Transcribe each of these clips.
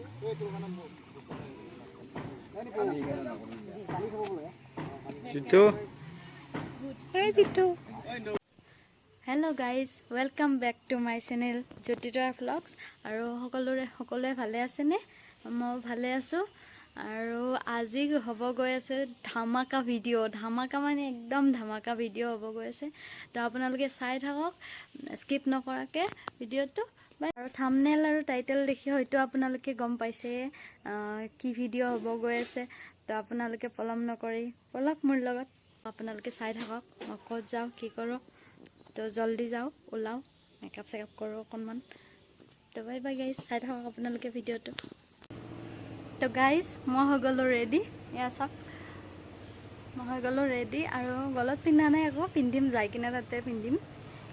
Hello guys, welcome back to my channel Jyotitra Vlogs. আৰু সকলোৱে ভালে আছে নে? মই ভালে আছো। আৰু আজি হ'ব গৈ আছে ধামাকা ভিডিও। ধামাকা মানে একদম ধামাকা ভিডিও হ'ব গৈ আছে। তো আপোনালোকে চাই থাকক স্কিপ নকৰাকে ভিডিওটো। আৰু থাম্বনেল আৰু টাইটেল দেখি হয়তো আপোনালোকে গম পাইছে কি ভিডিও হ'ব গৈ আছে। তো আপোনালোকে পলম নকৰি পলক মোৰ লগত আপোনালোকে চাই থাকক। মই ক'ত যাওঁ কি কৰোঁ। তো জলদি যাওঁ ওলাওঁ মেকআপ চেকআপ কৰোঁ অকণমান। তো বাই বাই গাইজ, চাই থাকক আপোনালোকে ভিডিঅ'টো। তো গাইজ মই হৈ গ'লোঁ ৰেডি। এয়া চাওক মই হৈ গ'লোঁ ৰেডি আৰু গলত পিন্ধা নাই, আকৌ পিন্ধিম যাই কিনে তাতে পিন্ধিম।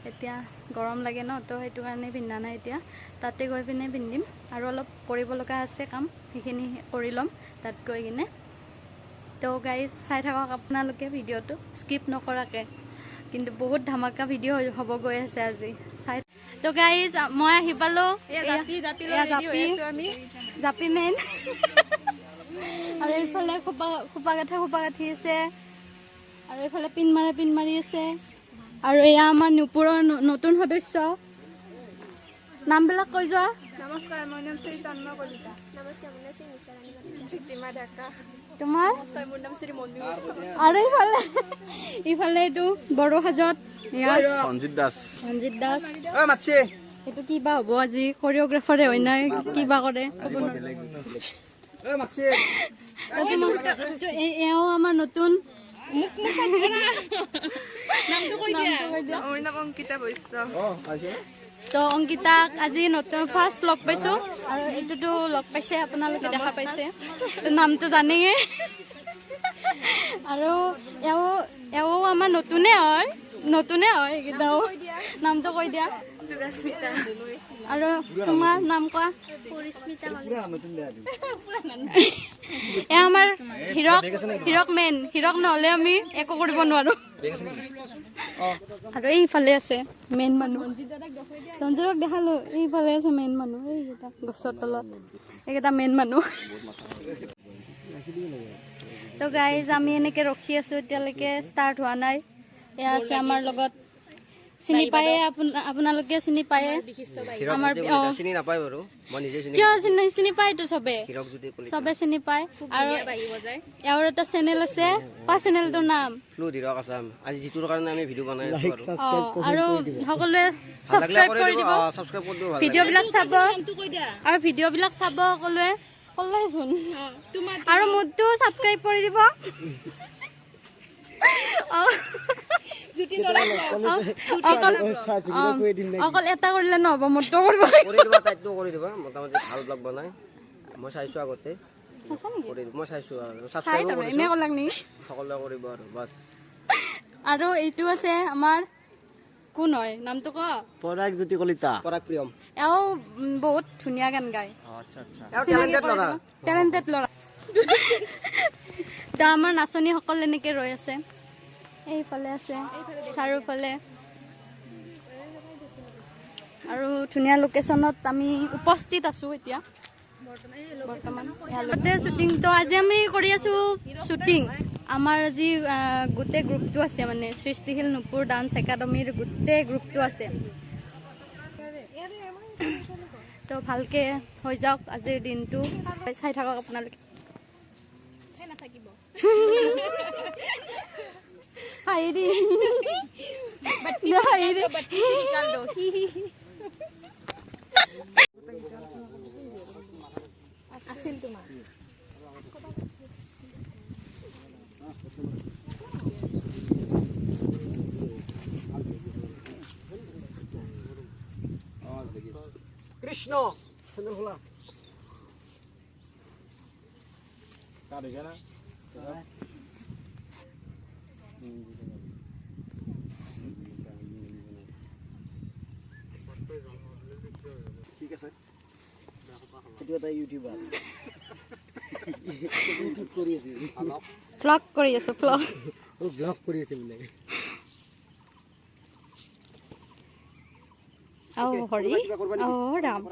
এতিয়া গৰম লাগে ন, তো সেইটো কাৰণে পিন্ধা নাই। এতিয়া তাতে গৈ পিনে পিন্ধিম আৰু অলপ কৰিব লগা আছে কাম, সেইখিনি কৰি ল'ম তাত গৈ কিনে। তো গাইজ চাই থাকক আপোনালোকে ভিডিঅ'টো স্কিপ নকৰাকৈ, কিন্তু বহুত ধামাকা ভিডিঅ' হ'ব গৈ আছে আজি চাই। তো গাইজ মই আহি পালোঁ জাপি মেইন আৰু এইফালে খোপা গাঠি আছে আৰু এইফালে পিন মাৰি আছে। আৰু এয়া আমাৰ নুপুৰৰ নতুন সদস্য। নামবিলাক কৈ যোৱা। নমস্কাৰ, মোৰ নাম শ্ৰী তন্ময় কলিতা। নমস্কাৰ, মোৰ নাম শ্ৰী নিচাৰাণী ৰীতিমা ডেকা। তোমাৰ? নমস্কাৰ, মোৰ নাম শ্ৰী মন্দিৰ। আৰু ইফালে এইটো বড়ো সাজত সঞ্জিত দাস। এইটো কিবা হ'ব আজি, কৰিঅ'গ্ৰাফাৰে হয় নাই কিবা কৰে ক'ব নোৱাৰো। এওঁ আমাৰ নতুন তো অংকিতাক আজি নতুন ফাৰ্ষ্ট লগ পাইছোঁ। আৰু এইটোতো লগ পাইছে, আপোনালোকে দেখা পাইছে, নামটো জানেই। আৰু এওঁ আমাৰ নতুনে হয় এইকেইটাও। নামটো কৈ দিয়া। যোগাস্মিতা। আৰু তোমাৰ নাম কোৱা। এয়া আমাৰ হিৰক নহ'লে আমি একো কৰিব নোৱাৰো। আৰু এইফালে আছে মেইন মানুহ, ৰঞ্জিতক দেখালো। এইফালে আছে মেইন মানুহ, এইকেইটা গছৰ তলত, এইকেইটা মেইন মানুহ। তো গাইজ আমি এনেকে ৰখি আছো, এতিয়ালৈকে ষ্টাৰ্ট হোৱা নাই। এয়া আছে আমাৰ লগত, চিনি পায়ে আপোনালোকে চিনি পায়ে। আমাৰ কিয় চিনি পায়তো চবে চিনি পায়। আৰু এওঁৰ এটা চেনেল আছে, চেনেলটোৰ নাম আৰু সকলোৱে ছাবস্ক্ৰাইব কৰি দিব, ভিডিঅ'বিলাক চাব আৰু ভিডিঅ'বিলাক চাব সকলোৱে। ক'লেচোন আৰু মোৰতো ছাবস্ক্ৰাইব কৰি দিব। অকল এটা কৰিলে নহ'ব, মোৰতো কৰিব। মই চাইছো আগতে, আৰু এইটো আছে আমাৰ কোন হয় নামটো ক? পৰাগজ্যোতি কলিতা। পৰাগপ্ৰিয়ম। এওঁ বহুত ধুনীয়া গান গায়, টেলেণ্টেড ল'ৰা। তো আমাৰ নাচনীসকল এনেকে ৰৈ আছে, এইফালে আছে চাৰিওফালে। আৰু ধুনীয়া লোকেশ্যনত আমি উপস্থিত আছো এতিয়া বৰ্তমান। ইয়াতে শ্বুটিং, তো আজি আমি কৰি আছো শ্বুটিং। আমাৰ আজি গোটেই গ্ৰুপটো আছে, মানে সৃষ্টিশীল নুপুৰ ডান্স একাডেমীৰ গোটেই গ্ৰুপটো আছে। তো ভালকে হৈ যাওক আজিৰ দিনটো, চাই থাকক আপোনালোকে। আছিল তোমাৰ কৃষ্ণ চেনেল খোলা। ঠিক আছে, এইটো এটা ইউটিউবাৰ ব্লগ কৰি আছো, ব্লগ কৰি আছে বোলে। হৰি ৰাম।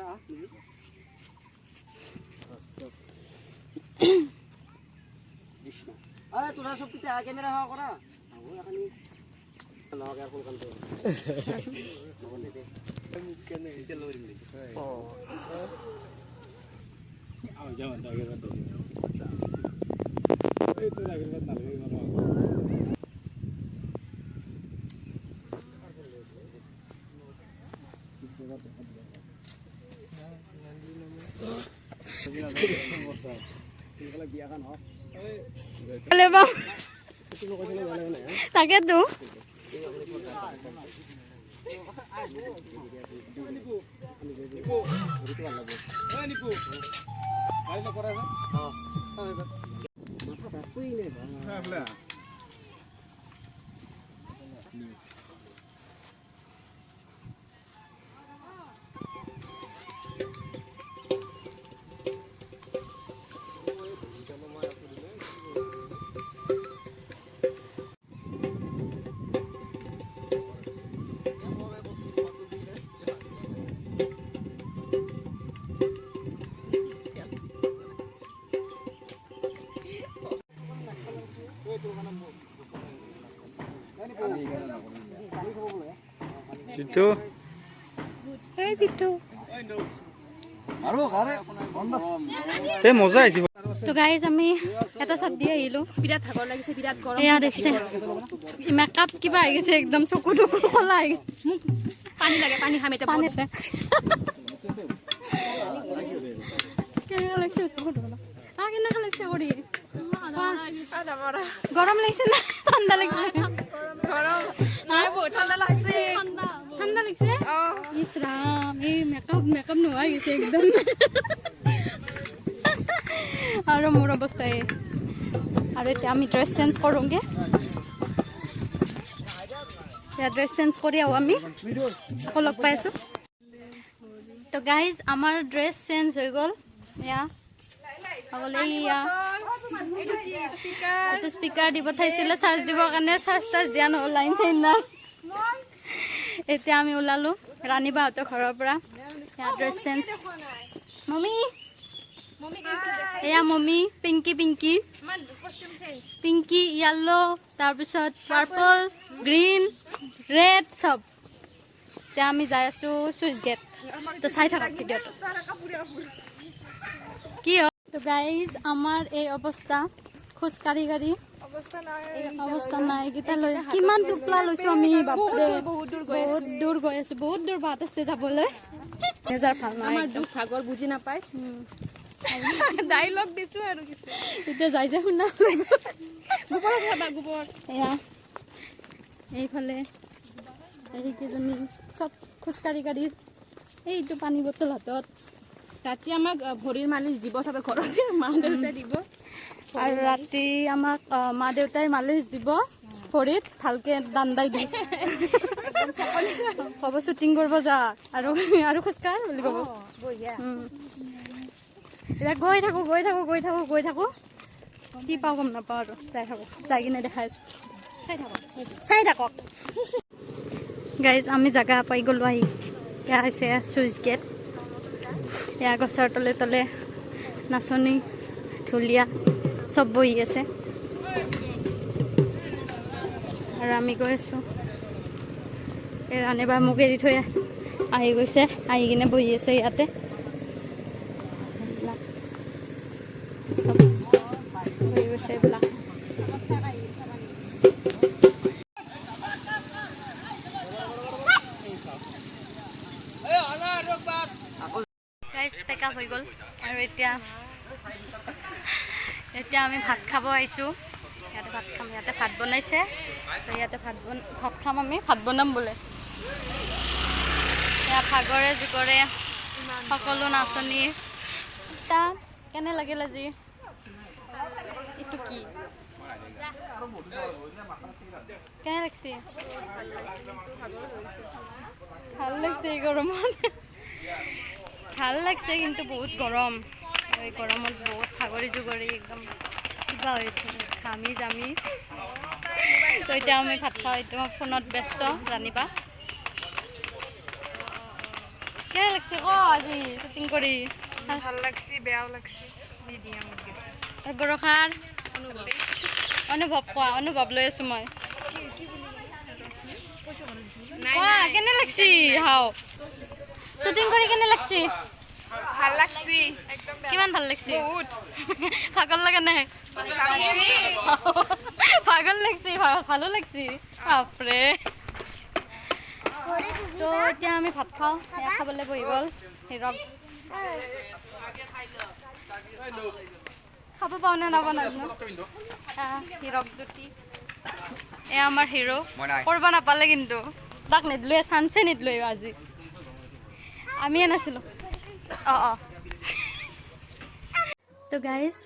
কৃষ্ণ আরে তোরা সব কি ক্যামেরা হাওয়া করা ও এখানে লাগা আর কোন কাম তো বলে দে কেন নিচে লরি নি ও আও যাও দাও গেল তো এই তো লাগের বাদ না লাগের মারো তাকেতো জিতু এই জিতু আৰু ঘৰে বন্ধ এ মজা আহিছে তো গাইজ আমি এটা চাট দি আহিলো বিৰাট ভাগৰ লাগিছে বিৰাট গৰম এয়া দেখিছে মেকআপ কিবা হৈ গৈছে একদম চকু টকু খোলা হৈ গৈছে মোক পানী লাগে পানী খাম এতিয়া পানী আছে কেনেকুৱা লাগিছে কেনেকুৱা লাগিছে কৰি গৰম লাগিছে না ঠাণ্ডা লাগিছে ঠাণ্ডা লাগিছে ইছ ৰাম এই মেকআপ নোহোৱা হৈ গৈছে একদম আৰু মোৰ অৱস্থা এই আৰু এতিয়া আমি ড্ৰেছ চেঞ্জ কৰোঁগে এতিয়া ড্ৰেছ চেঞ্জ কৰি আহোঁ আমি আকৌ লগ পাই আছোঁ তো গাইজ আমাৰ ড্ৰেছ চেঞ্জ হৈ গ'ল এয়া আগলৈ এয়া এইটো স্পীকাৰ দি পঠাইছিলে চাৰ্জ দিবৰ কাৰণে চাৰ্জ দিয়া নহ'ল লাইন চাইন নাই এতিয়া আমি ওলালোঁ ৰাণী বাহঁতৰ ঘৰৰ পৰা এয়া ড্ৰেছ চেঞ্জ মমি এয়া মমি পিংকি য়েল্লো তাৰপিছত পাৰ্পল গ্ৰীণ ৰেড চব এতিয়া আমি যাই আছোঁ চুইচ গেট তো চাই থাকক ভিডিঅ'টো কি হয় তো গাইজ আমাৰ এই অৱস্থা খোজকাঢ়ি অৱস্থা নাই এইকেইটা লৈ কিমান টোপলা লৈছো আমি বাপৰে বহুত দূৰ গৈ আছো বহুত দূৰ বাট আছে যাবলৈ নেজাৰ ভাল নাই আমাৰ দুখ ভাগৰ বুজি নাপায় ডাইলগ দিছো আৰু কিছু এতিয়া যাই যে শুনা গোবৰ খাবা গোবৰ এয়া এইফালে এইকেইজনী চব খোজকাঢ়ি এইটো পানী বটল হাতত ৰাতি আমাক ভৰিৰ মালিচ দিব চবে ঘৰতে মা দেউতাই দিব আৰু ৰাতি আমাক মা দেউতাই মালিচ দিব ভৰিত ভালকে দাণ্ডাই দি ক'ব শ্বুটিং কৰিব যা আৰু খোজকাঢ় বুলি ক'ব এতিয়া গৈ থাকো কি পাওঁ গম নাপাওঁ আৰু যাই কিনে দেখাই আছো চাই থাকক গাইজ আমি জাগা পাই গ'লো আহি এয়া হৈছে চুইচ গেট এয়া গছৰ তলে নাচনী ঢুলীয়া চব বহি আছে আৰু আমি গৈ আছোঁ এই ৰাণীবা মোক এৰি থৈ আহি গৈছে আহি কিনে বহি আছে ইয়াতে চব বহি গৈছে এইবিলাক পেক আপ হৈ গ'ল আৰু এতিয়া আমি ভাত খাব আহিছোঁ ইয়াতে ভাত খাম ইয়াতে ভাত বনাইছে তো ইয়াতে ভাত খাম আমি ভাত বনাম বোলে এয়া ভাগৰে জোগৰে সকলো নাচনী তা কেনে লাগিল আজি এইটো কি কেনে লাগছে ভাল লাগছে এই গৰমত ভাল লাগছে কিন্তু বহুত গৰম এই গৰমত বহুত ভাগৰি জুগৰি একদম কিবা হৈছোঁ ঘামি জামি তো এতিয়া আমি ভাত খাওঁ এতিয়া মই ফোনত ব্যস্ত ৰাণীবা কেনে লাগছে ক আজি শ্বুটিং কৰি ভাল লাগছে বেয়াও লাগছে মিডিয়ামত গেছে আৰু বৰষাৰ অনুভৱ কোৱা অনুভৱ লৈ আছো মই কোৱা কেনে লাগছি হাও শ্বুটিং কৰি কেনে লাগছি ভাল লাগছি কিমান ভাল লাগছি বহুত ভাগৰ লাগা নাই ভাগৰ লাগছি ভালো লাগছি বাপৰে তো এতিয়া আমি ভাত খাওঁ এয়া খাবলৈ বহি গ'ল হিৰক খাব পাওঁ নে নাপাওঁ নাজানো হিৰক জ্যোতি এয়া আমাৰ হিৰো কৰিব নাপালে কিন্তু তাক নিদিলোৱে চান্সে নিদিলোৱে আজি আমিয়ে নাছিলোঁ অঁ তো গাইজ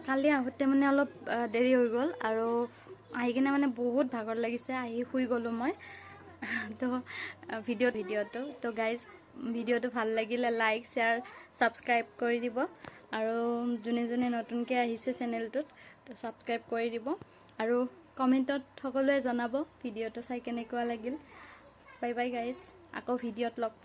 কালি আহোঁতে মানে অলপ দেৰি হৈ গ'ল আৰু আহি কিনে মানে বহুত ভাগৰ লাগিছে আহি শুই গ'লোঁ মই তো ভিডিঅ'টো তো গাইজ ভিডিঅ'টো ভাল লাগিলে লাইক শ্বেয়াৰ ছাবস্ক্ৰাইব কৰি দিব আৰু যোনে যোনে নতুনকৈ আহিছে চেনেলটোত তো ছাবস্ক্ৰাইব কৰি দিব আৰু কমেণ্টত সকলোৱে জনাব ভিডিঅ'টো চাই কেনেকুৱা লাগিল বাই বাই গাইজ আকৌ ভিডিঅ'ত লগ পাম